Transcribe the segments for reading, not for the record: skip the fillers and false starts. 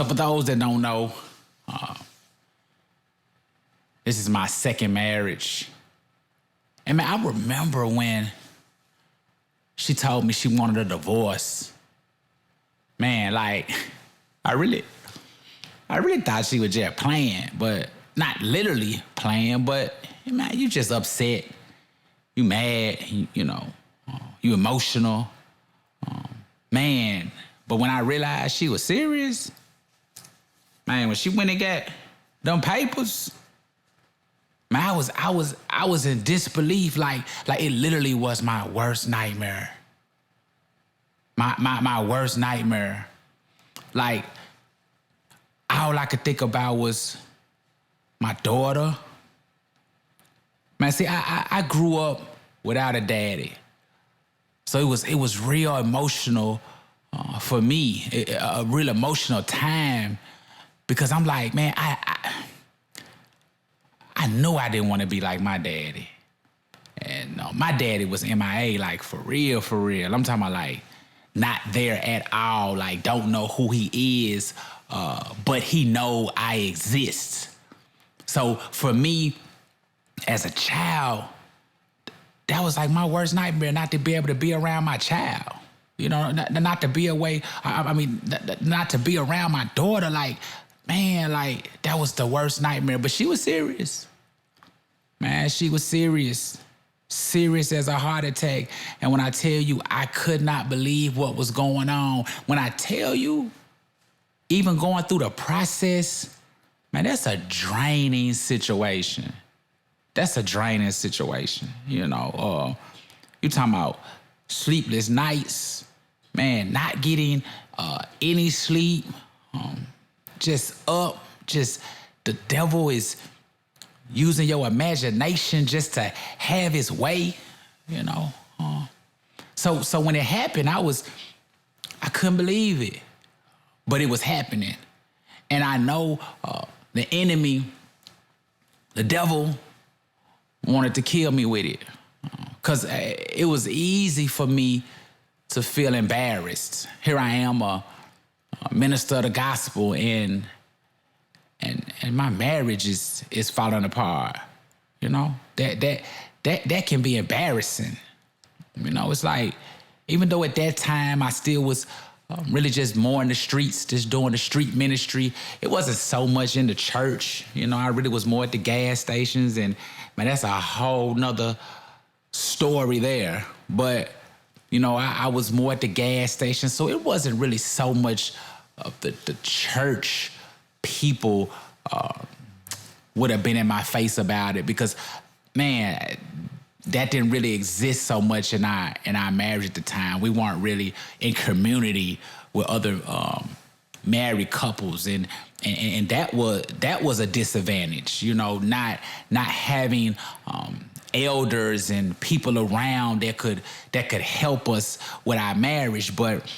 So for those that don't know, this is my second marriage. And man, I remember when she told me she wanted a divorce. Man, like, I really thought she was just playing, but not literally playing, but man, you just upset. You mad, you emotional. Man, but when I realized she was serious, man, when she went and got them papers, man, I was in disbelief. Like it literally was my worst nightmare. My worst nightmare. Like, all I could think about was my daughter. Man, see, I grew up without a daddy. So it was real emotional for me, a real emotional time, because I'm like, man, I knew I didn't want to be like my daddy. And my daddy was MIA, like for real, for real. I'm talking about like not there at all, like don't know who he is, but he know I exist. So for me, as a child, that was like my worst nightmare, not to be able to be around my child. Not to be away, not to be around my daughter. Like, man, like that was the worst nightmare. But she was serious. Man, she was serious. Serious as a heart attack. And when I tell you, I could not believe what was going on. When I tell you, even going through the process, man, that's a draining situation. That's a draining situation, you talking about sleepless nights, man, not getting any sleep, just the devil is using your imagination just to have his way, So when it happened, I couldn't believe it, but it was happening. And I know the enemy, the devil, wanted to kill me with it, because it was easy for me to feel embarrassed. Here I am, a minister of the gospel, and my marriage is falling apart. That can be embarrassing. It's like, even though at that time I still was really just more in the streets, just doing the street ministry. It wasn't so much in the church. I really was more at the gas stations, and man, that's a whole nother story there. But, I was more at the gas station, so it wasn't really so much of the church people would have been in my face about it, because, man, that didn't really exist so much in our marriage at the time. We weren't really in community with other married couples, and that was a disadvantage. Not having elders and people around that could help us with our marriage. But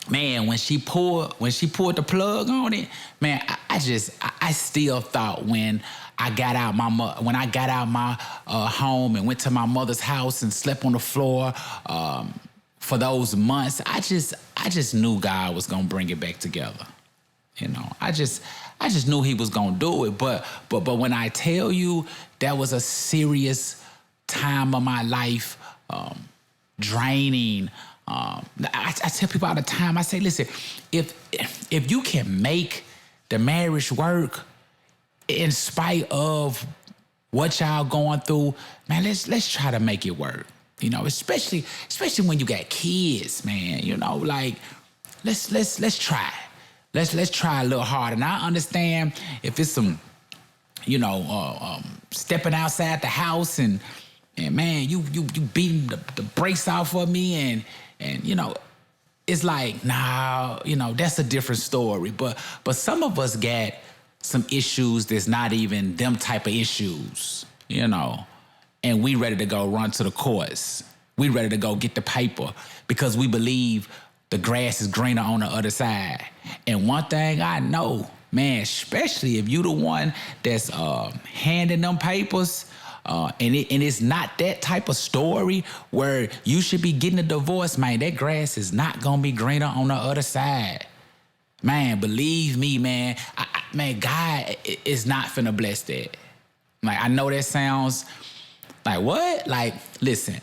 man, when she pulled the plug on it, man, I still thought when I got out my home and went to my mother's house and slept on the floor for those months, I just knew God was gonna bring it back together. I just knew He was gonna do it. But when I tell you, that was a serious time of my life, draining. I tell people all the time, I say, listen, if you can make the marriage work in spite of what y'all going through, man, let's try to make it work. Especially when you got kids, man. Like let's try. Let's try a little harder. And I understand if it's some, stepping outside the house and man, you beating the brakes off of me and it's like, nah, that's a different story. But some of us got some issues that's not even them type of issues, and we ready to go run to the courts. We ready to go get the paper because we believe the grass is greener on the other side. And one thing I know, man, especially if you the one that's handing them papers, and it's not that type of story where you should be getting a divorce, man, that grass is not gonna be greener on the other side. Man, believe me, man. Man, God is not finna bless that. Like, I know that sounds like what? Like, listen,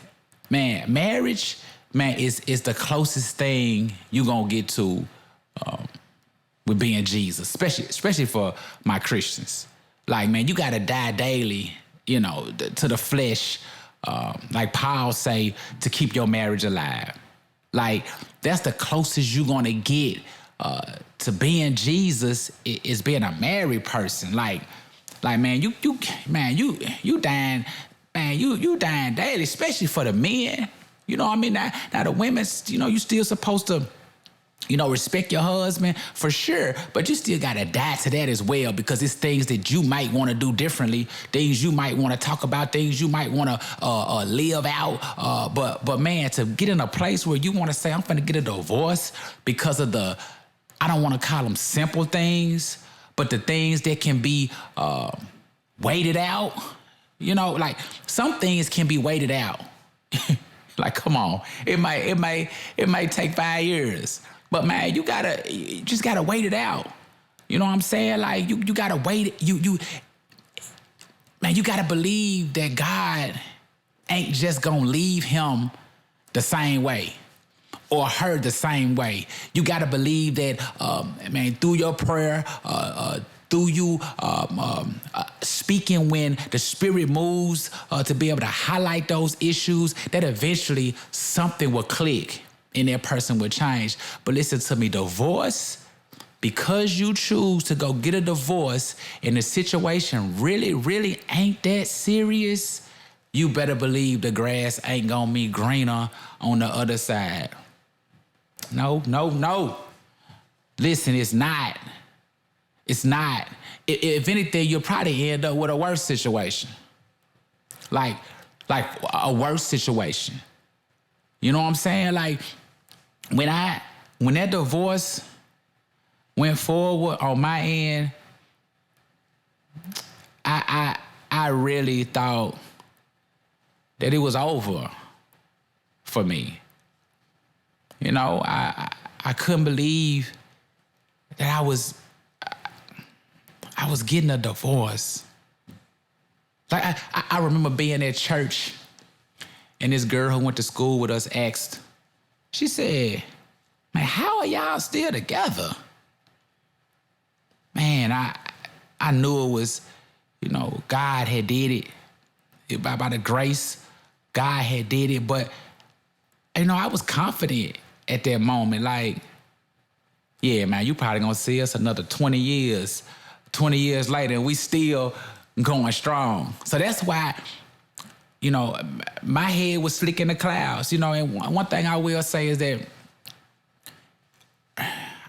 man, marriage, man, is the closest thing you gonna get to with being Jesus, especially for my Christians. Like, man, you gotta die daily, to the flesh, like Paul say, to keep your marriage alive. Like, that's the closest you're gonna get to being Jesus is being a married person. Like, man, you dying, man, you dying daily, especially for the men. You know what I mean? Now the women, you still supposed to, respect your husband for sure, but you still gotta die to that as well, because it's things that you might want to do differently, things you might want to talk about, things you might want to live out. But man, to get in a place where you want to say, I'm finna get a divorce because of I don't want to call them simple things, but the things that can be waited out. Like, some things can be waited out. Like, come on, it might take 5 years. But man, you just gotta wait it out. You know what I'm saying? Like, you gotta wait. Man, you gotta believe that God ain't just gonna leave him the same way or her the same way. You gotta believe that, man, through your prayer, through you speaking when the Spirit moves to be able to highlight those issues, that eventually something will click and that person will change. But listen to me, divorce, because you choose to go get a divorce and the situation really, really ain't that serious, you better believe the grass ain't gonna be greener on the other side. No. Listen, it's not. It's not. If anything, you'll probably end up with a worse situation. Like a worse situation. You know what I'm saying? Like, when that divorce went forward on my end, I really thought that it was over for me. I couldn't believe that I was getting a divorce. Like, I remember being at church, and this girl who went to school with us asked, she said, man, how are y'all still together? Man, I knew it was, God had did it. By the grace, God had did it. But, I was confident at that moment. Like, yeah, man, you probably gonna see us another 20 years. 20 years later, and we still going strong. So that's why, my head was slick in the clouds. And one thing I will say is that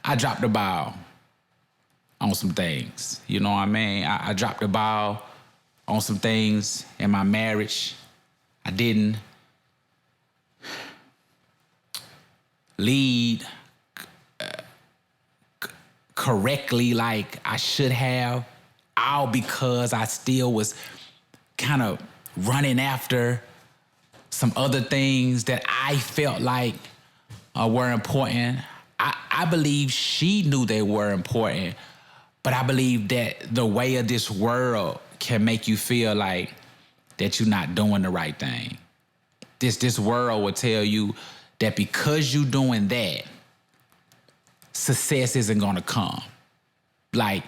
I dropped the ball on some things. You know what I mean? I dropped the ball on some things in my marriage. I didn't lead correctly like I should have, all because I still was kind of running after some other things that I felt like were important. I believe she knew they were important, but I believe that the way of this world can make you feel like that you're not doing the right thing. This world will tell you that because you're doing that, success isn't gonna come. Like,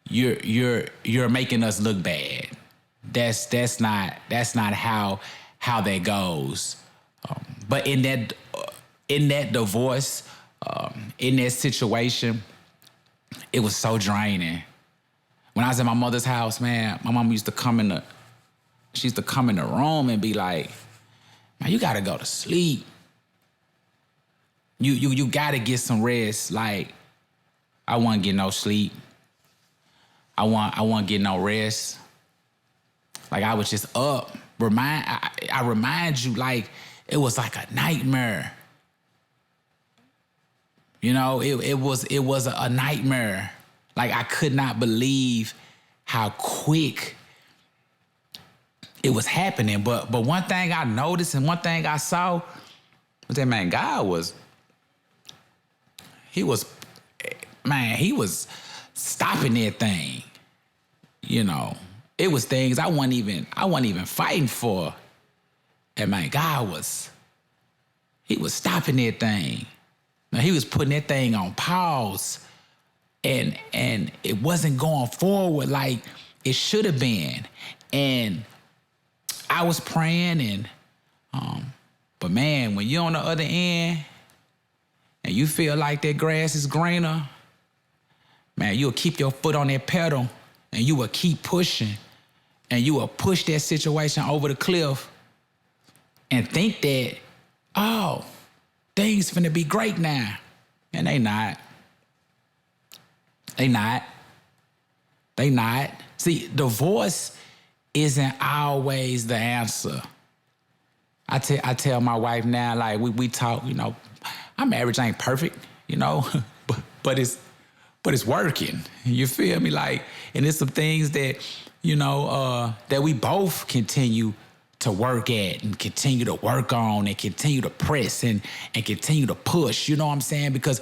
you're making us look bad. That's not how that goes. But in that divorce, in that situation, it was so draining. When I was at my mother's house, man, my mom used to come in the room and be like, man, you gotta go to sleep. You gotta get some rest. Like, I wasn't getting no sleep. I wasn't getting no rest. Like, I was just up. I remind you, like, it was like a nightmare. It was a nightmare. Like, I could not believe how quick it was happening. But one thing I noticed and one thing I saw was that, man, God was man, he was stopping that thing. You know, it was things I wasn't even fighting for. And man, he was stopping that thing. Now he was putting that thing on pause, and it wasn't going forward like it should have been. And I was praying, and but man, when you're on the other end and you feel like that grass is greener, man, you'll keep your foot on that pedal and you will keep pushing, and you will push that situation over the cliff and think that, oh, things finna be great now. And they not. They not. They not. See, divorce isn't always the answer. I tell my wife now, like, we talk, you know, our marriage ain't perfect, you know, but it's working. You feel me? Like, and it's some things that, you know, that we both continue to work at and continue to work on and continue to press and continue to push, you know what I'm saying? Because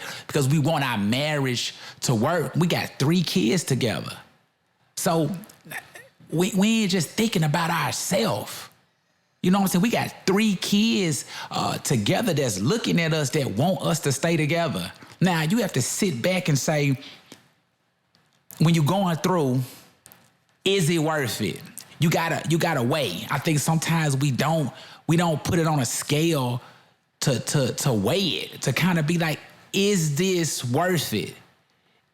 we want our marriage to work. We got 3 kids together. So we ain't just thinking about ourselves. You know what I'm saying? We got 3 kids together that's looking at us, that want us to stay together. Now, you have to sit back and say, when you're going through, is it worth it? You gotta weigh. I think sometimes we don't put it on a scale to weigh it, to kind of be like, is this worth it?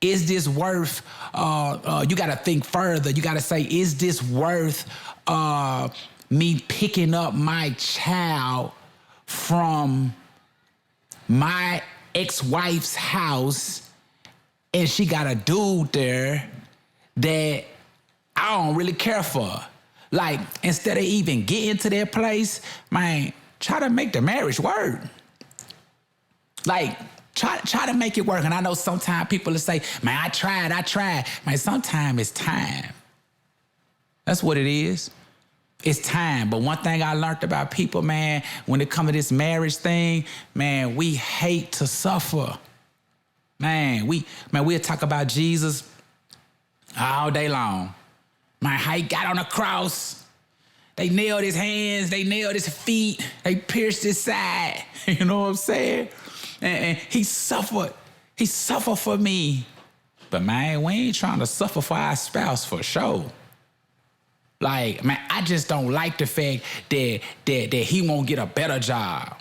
Is this worth, you gotta think further. You gotta say, is this worth me picking up my child from my ex-wife's house, and she got a dude there that I don't really care for? Like, instead of even getting to that place, man, try to make the marriage work. Like, try to make it work. And I know sometimes people will say, man, I tried. Man, sometimes it's time. That's what it is. It's time. But one thing I learned about people, man, when it comes to this marriage thing, man, we hate to suffer. Man, we'll talk about Jesus all day long. Man, how he got on the cross. They nailed his hands, they nailed his feet, they pierced his side. You know what I'm saying? And he suffered. He suffered for me. But man, we ain't trying to suffer for our spouse for sure. Like, man, I just don't like the fact that he won't get a better job.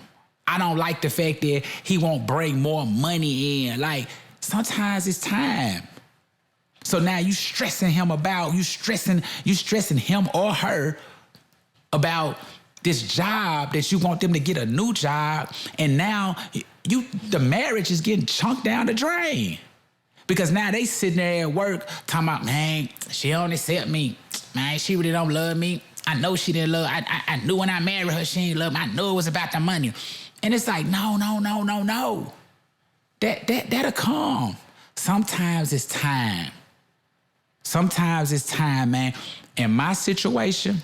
I don't like the fact that he won't bring more money in. Like, sometimes it's time. So now you stressing him him or her about this job that you want them to get a new job, and now the marriage is getting chunked down the drain. Because now they sitting there at work talking about, man, she don't accept me. Man, she really don't love me. I know she didn't love. I knew when I married her, she didn't love me. I knew it was about the money. And it's like, no. That'll come. Sometimes it's time. Sometimes it's time, man. In my situation,